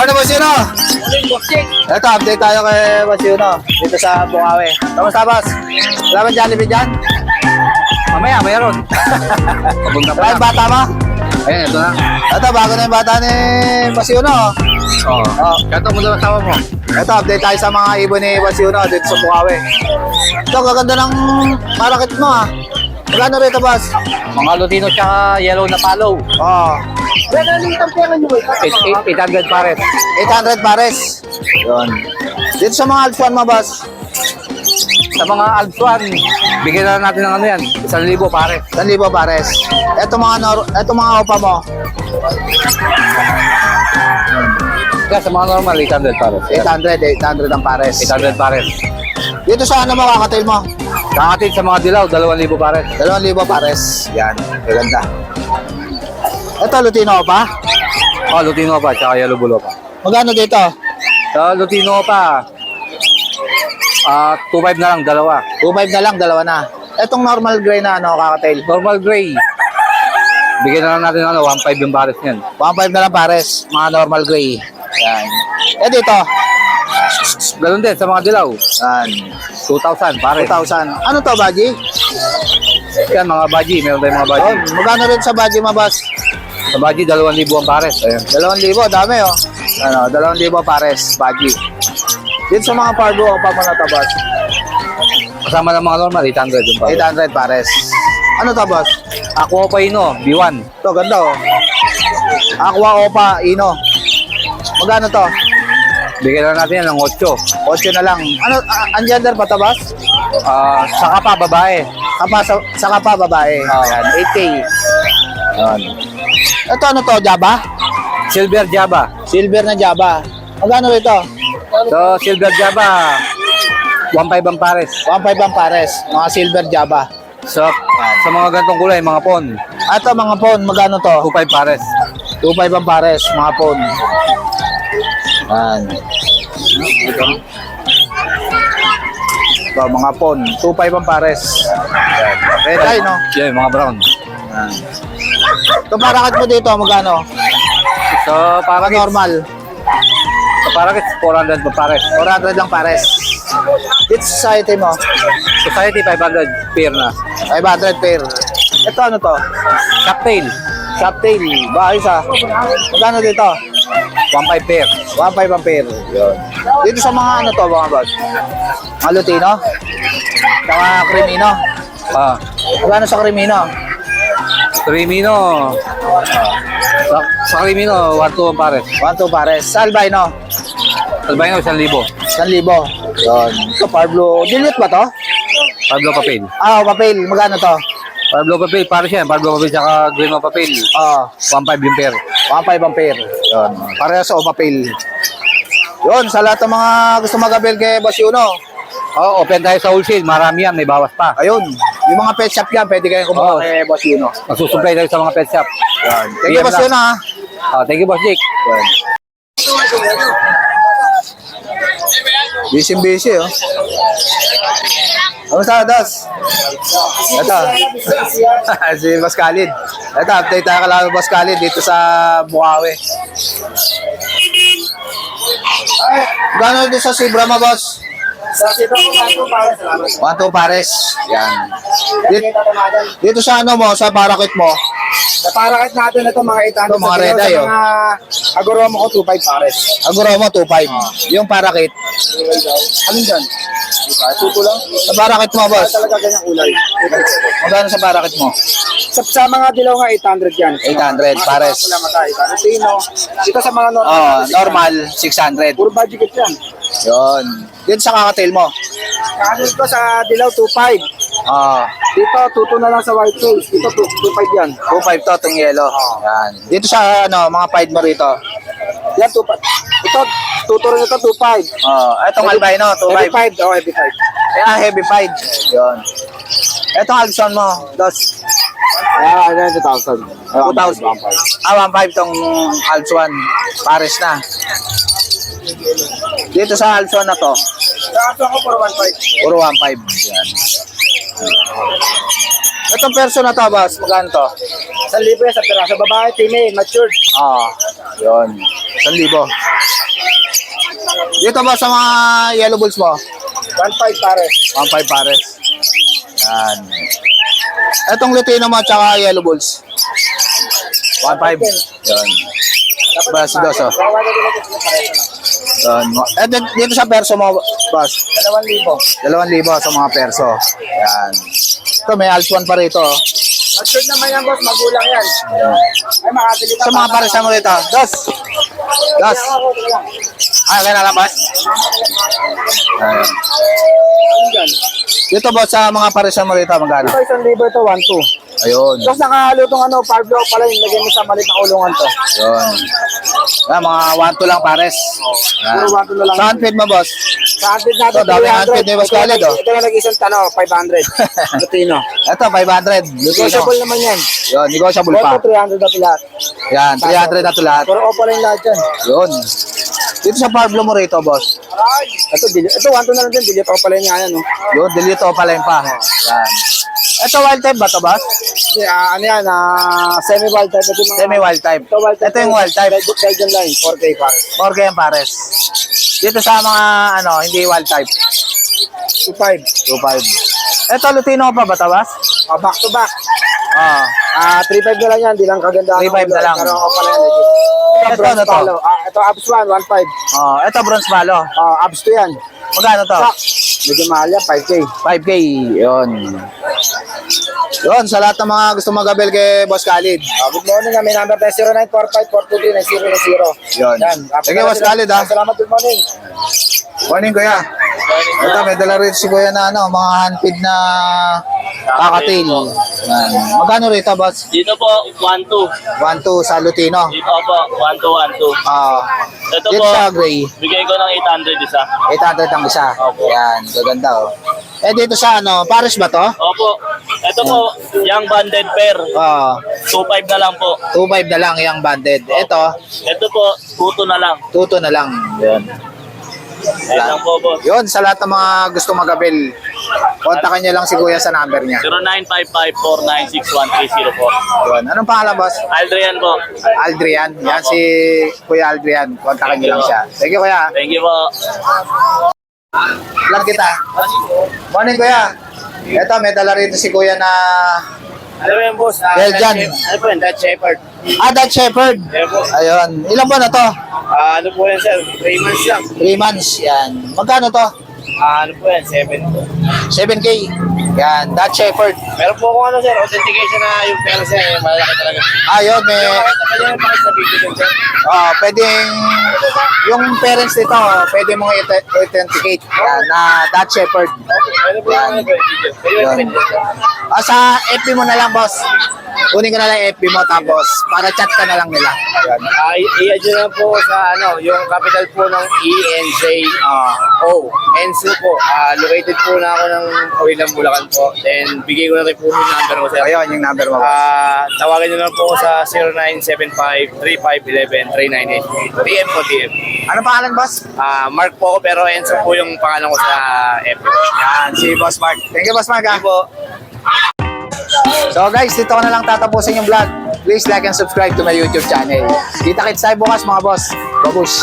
Ano ba sino? Ito, update tayo kay Basino dito sa Bukawi. Kamusta, boss? Wala ba Jollibee dyan? Mamaya, mayroon. Papunta pa Wala yung lang. bata mo? Ayun, ito na. Ito, bago na yung bata ni Basino. Oo. Oh. Kanto mo doon asawa mo. Ito, update tayo sa mga ibon ni Basino dito sa Bukawi. Ito, gaganda ng parakit mo, ah. Magkano rito, boss? Mga Lutino tsaka yellow na palo. Oh, 800 pares. 800 pares. Yun. Dito sa mga Alpha mo, boss. Sa mga Alpsuan, bigyan na natin ng ano yan. 1,000 pares. 1,000 pares. Ito mga opa mo. Kaya sa mga normal, 800 pares. 800 ang pares. 800 pares. Dito sa ano mo, kakatail mo? Kakatid sa mga dilaw, 2,000 pares. 2,000 pares. Yan, maganda. Ito, Lutino pa? Oh, Lutino pa, tsaka yellow bulo pa. Magkano dito? Sa Lutino pa, 2,500 na lang, dalawa. 2,500 na lang, dalawa na. Etong normal gray na ano, kakatail. Normal gray. Bigyan na lang natin ng 1,500 yung pares niyan. 1,500 na lang pares, mga normal gray. Yan. Eh dito, Ganun din sa mga dilaw. yan. 2,000 pares. 2,000. Ano to, Baji? Yan, mga baji. Meron tayong mga baji. Oh, magkano rin sa Baji, mabas? Sa baji, 2,000 ang pares. Ayan. 2,000, dami oh. Ano, 2,000 pares, Baji. Dito sa mga pargo, pa mo natabas. Kasama ng mga normal, 800 yung pares. 800 pares. Ano to, boss? Aqua pa ino, B1. Ito, ganda oh. Aqua Opa Ino. Magkano to? Bigyan na natin yan ng 8. 8 na lang. Ano, ang gender pa to, boss? Saka pa, babae. Sa kapa, babae. Yan, 8K. Yan. Ito, ano to, Java? Silver Java. Silver na Java. Magkano ito? So, Silver Java, 1,500 ang pares. 1,500 ang pares. Mga silver Java. Sa mga gantong kulay, mga pon, Ito, mga phone, magkano to? 2,500 pares. 2,500 ang pares, mga phone. Yan. Ito, mga phone. 2,500 ang pares. Yan. Red eye, no? Yan, mga brown. Yan. Ito, parakit mo dito, magkano? So, Para parakit, normal. 400 pa pares. 400 lang pares. Dito sa society mo, Society, 500 pair na. 500 pair. Ito, ano to? Cocktail, Shoptail. Baayos ah. Magkano dito? 1,500 pair. 1,500 ang pair. Yun. Dito sa mga ano to, mga boss? Mga Lutino? Saka Crimino? Magkano sa Crimino? Crimino. Sa Crimino, 1,200 ang pares. 1,200 pares. Sa Albino? Albino, 1,000. 1,000. Yun. Ito, Parblo. Dilute ba to? Pablo Papel. Papel. Magkano to? Pablo Papel, pares yan. Pablo Papel, tsaka Green Papel. 1,500 yung pair. 1,500 ang pair. Yun. Parehas sa papel. Yun, sa lahat ng mga gusto mag-avail kay Boss Yuno. Open tayo sa wholesale. Marami yan, may bawas pa. Ayun. Yung mga pet shop yan, pwede kayong kumuha kay Boss Yuno. Magsusupply tayo sa mga pet shop. Yan. Thank you, Boss Yuno, ha. Thank you, Boss Jake. Busy, oh. Kamusta, Das? Ito. Si Boss Khalid. Ito, update tayo kala Boss Khalid dito sa Bukawi. Gano'n dito sa Sibra mo, boss? Sa sito ko 1,200 pares. 1,200 pares. Yan. Dito sa ano mo, sa parakit mo, Sa parakit natin ito mga 800. Ito, mga red eye, Sa mga agoromo ko 2,500 pares. Agoromo 2,500. Yung parakit. Alin dyan? Tuto lang. Sa parakit mo, boss. Talaga ganyang kulay. Magkano sa parakit mo? Sa mga dilaw nga 800 yan. 800 pares. Wala matay. Carotino. Dito sa mga normal. Normal, 600. Puro budget yan. Yun. Dito sa kakatail mo. Kanin ko sa dilaw 2,500. Dito, tuto na lang sa white face. Dito, 2,500 yan. 2,500 to, itong yellow. Yan. Dito sa ano, mga pied mo rito. Yan, 2,500. Ito, tuto rin ito, 2,500. Itong albino, Heavy 2,500. 5. Oh, heavy 5. Kaya heavy pied. Yun. Itong Alson mo, dos. Ano, 2,000. 2,000. 1,500 tong Alson. Pares na. Dito sa Alson na to, Sa ako, 4,1,500. puro 1,500. Yan. Itong perso na to, boss, magkano to? 1,000 yan sa piraso. Babae, female, matured. Yun. 1,000. Dito ba sa mga yellow bulls mo? 1.5 pare. 1,500 pares. Yan. Etong Lutino mo tsaka yellow bulls. 1,500. Yan. Balas dos, oh. Yan. Dito sa perso mo, boss. 2,000. 2,000 sa mga perso. Yan. Ito, may Alps 1 pa rito, oh. Assured naman yan, boss. Magulang yan. Ay, makabili ka. Sa mga paresa mo rito. Dos. Dos. Ay, kaya na lang, boss. Ayan. Yan. Dito, boss, sa mga paresa mo rito, magkano? Ito, 1,000 to 1,200. Ayun. Tapos nakalutong Parblo pala yung lagyan mo sa malit na kulungan to. Ayun. Yan, mga 1,2 lang pares. Yan. Puro 1,2 na lang. Sa handfeed mo, boss? Sa handfeed natin, Ito, dami handfeed ni Boss Khaled, oh. Ito na nag-isang 500. Lutino. Ito, 500. Lutino. Negotiable naman yan. Yun, negotiable pa. Ito, 300 na lahat. Yan, 300 na ito lahat. Puro opa lang lahat yan. Yun. Dito sa Parblo mo rito, boss. Ito, 1,2 na lang din. Dilip ako pala niya yan. No? Yun, dilito pa lang pa. Yan. Ito, wild type ba ito, boss? Ano yan, semi-wild type. Ito, Semi-wild type. Ito, wild type. Ito yung wild type. Belgian line, 4K pare. 4K ang pares. Dito sa mga, hindi wild type. 2.5. 2.5. Ito, Lutino pa ba ito, boss? Back to back. Ah. 3.5 na lang yan. Di lang kaganda. 3.5 na lang. Pero ako pala yan. Ito, ano to? Ito, abs 1, 1.5. Ito, bronze malo. Abs 2 yan. Magkano to? Medyo mahal yan, 5K. 5K. Yun. Yun, sa lahat ng mga gusto mag-abel kay Boss Khalid. Good morning, may number tayo 0945-423-9090. Yun. Sige, Boss Khalid, ha. Salamat, good morning. Morning, kuya. Ito, may dala rin si kuya na mga handfeed na kakatil. Yan. Magkano rito, boss? Dito po, 1-2. 1,2 sa Lutino. Dito po, 1-2, 1-2. Ito Dito po, sa gray, bigay ko ng 800 isa. 800 ang isa. Opo. Yan, gaganda, oh. Eh, dito sa Paris ba to? Opo. Ito po, young banded pair. 2.5 na lang po. 2.5 na lang yung banded. Ito, Ito po, tuto na lang. 2,2 na lang. Yan. Ayan lang po, boss. Yun, sa lahat ng mga gusto mag-abel, kontakin niyo lang si kuya sa number niya. 0955-496-130 po. Yun. Anong pangalan, boss? Aldrian po. Aldrian. Yan si Kuya Aldrian. Kontakin niyo lang siya. Thank you, kuya. Thank you po. Vlog kita. Morning, kuya. Ito, may dala rito si kuya na Ano yan, boss? Belgian. Ano po yan? Dutch Shepherd. Dutch Shepherd. Yan po. Ayun. Ilan ba na to? Ano po yan, sir? 3 months lang. 3 months. Yan. Magkano to? Ano po yan? 7 po. 7K. Yan. Dutch Shepherd. Meron po akong sir, authentication na yung pera sir, malaki talaga. Ayun, may... Pwede yung pakit sa video dun, sir. Pwedeng... Yung parents nito, pwede mong authenticate. Yan. Na Dutch Shepherd. Pwede po yung video. Pwede yung Yun. video, sir. Sa FB mo na lang, boss. Kunin ko na lang FB mo, tapos para chat ka na lang nila. Yan. I-add nyo lang po sa yung capital po ng ENJO. Enzo po. Located po na ako ng Kawilang Bulacan po. Then, bigay ko na rin po yung number ko, sir. Ayun, yung number mo, boss. Tawagan nyo lang po ako sa 0975-3511-398. TM po, TM. Ano pangalan, boss? Mark po ako, pero Enzo po yung pangalan ko sa FB. Yan, si Boss Mark. Thank you, Boss Mark. Sige po. So guys, dito ko na lang tatapusin yung vlog. Please like and subscribe to my YouTube channel. Kita-kits tayo bukas mga boss. Babush!